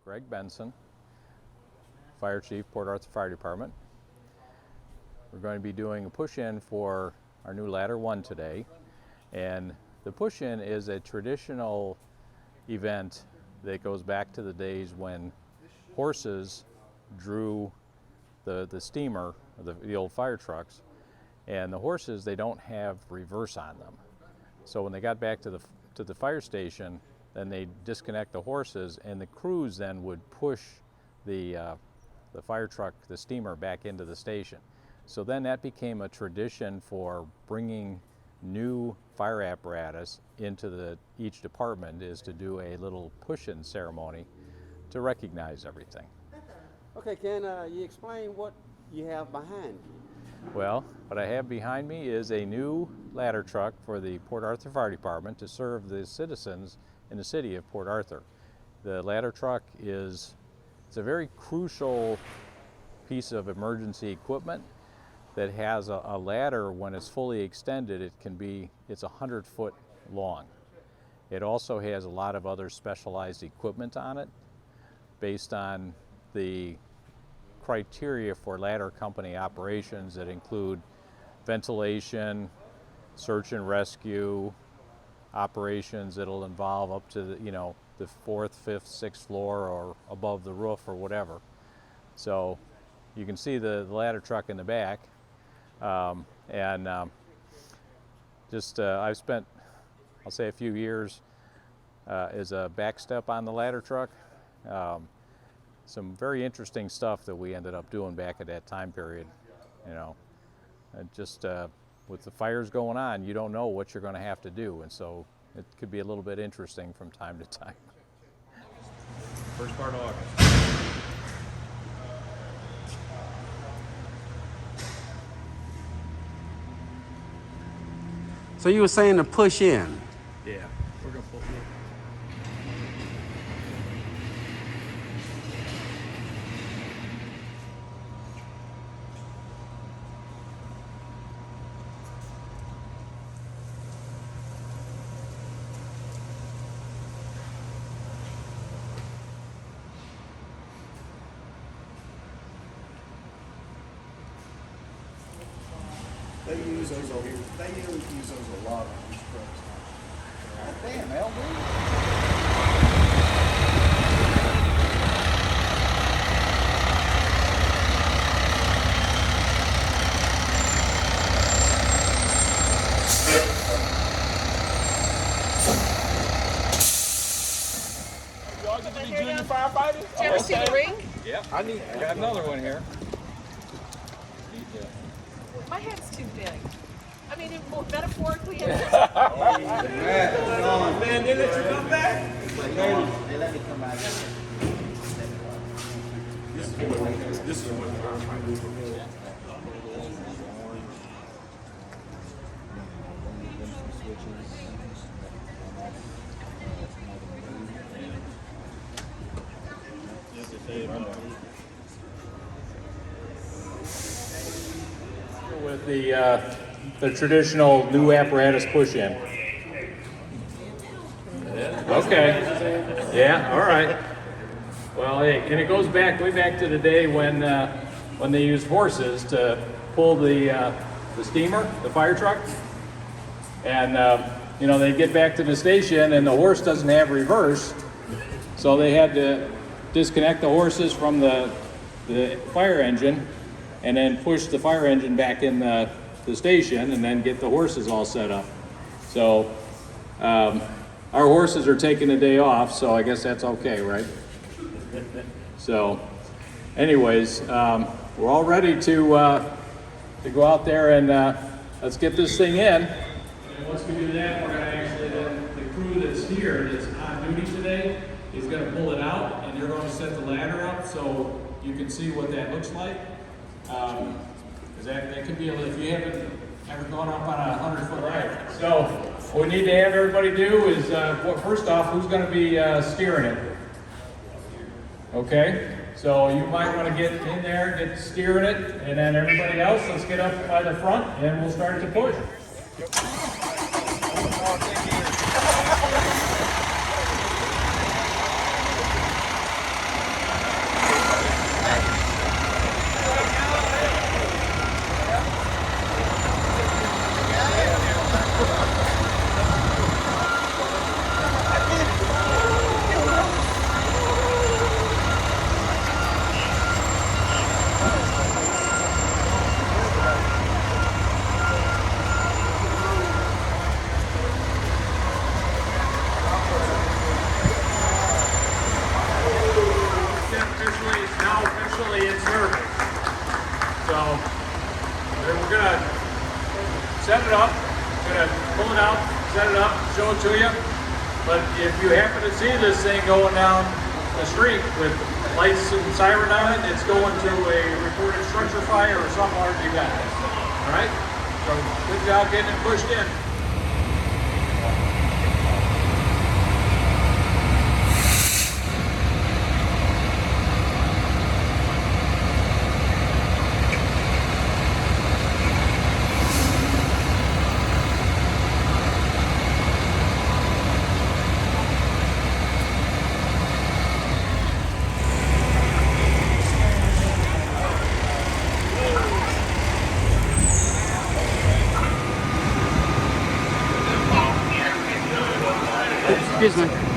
Greg Benson, Fire Chief, Port Arthur Fire Department. We're going to be doing a push-in for our new Ladder 1 today. And the push-in is a traditional event that goes back to the days when horses drew the steamer, the old fire trucks, and the horses, they don't have reverse on them. So when they got back to the fire station, then they disconnect the horses, and the crews then would push the fire truck, the steamer, back into the station. So then that became a tradition for bringing new fire apparatus into each department, is to do a little push-in ceremony to recognize everything. Okay, Ken, you explain what you have behind you. Well, what I have behind me is a new ladder truck for the Port Arthur Fire Department to serve the citizens in the city of Port Arthur. The ladder truck it's a very crucial piece of emergency equipment that has a ladder. When it's fully extended, it's 100 foot long. It also has a lot of other specialized equipment on it based on the criteria for ladder company operations that include ventilation, search and rescue operations that'll involve up to the 4th, 5th, 6th floor or above the roof or whatever. So you can see the ladder truck in the back. I've spent, I'll say, a few years as a backstep on the ladder truck. Some very interesting stuff that we ended up doing back at that time period, and just with the fires going on, you don't know what you're going to have to do, and so it could be a little bit interesting from time to time. First part of August. So you were saying to push in. Yeah, we're going to pull it. They use those over here. They use those a lot on these trucks. God damn, LD. Y'all get to be junior firefighters? Did you ever see the ring? Yeah, I got another one here. My head's too big. I mean, metaphorically and Man, they let you come back? They let me come back. This is what with the traditional new apparatus push-in. Okay. Yeah. All right. Well, hey, and it goes back way back to the day when they used horses to pull the steamer, the fire truck, and they get back to the station and the horse doesn't have reverse, so they had to disconnect the horses from the fire engine and then push the fire engine back in the station and then get the horses all set up. So our horses are taking a day off, so I guess that's okay, right? So anyways, we're all ready to go out there and let's get this thing in. And once we do that, we're gonna actually, the crew that's here, that's on duty today, is gonna pull it out, and they're gonna set the ladder up so you can see what that looks like. Because that could be, if you haven't ever gone up on a 100-foot ladder. So what we need to have everybody do is, first off, who's going to be steering it? Okay, so you might want to get in there, get steering it, and then everybody else, let's get up by the front, and we'll start to push. it up, show it to you. But if you happen to see this thing going down the street with lights and siren on it, it's going to a reported structure fire or some large event. All right? So good job getting it pushed in. Excuse me.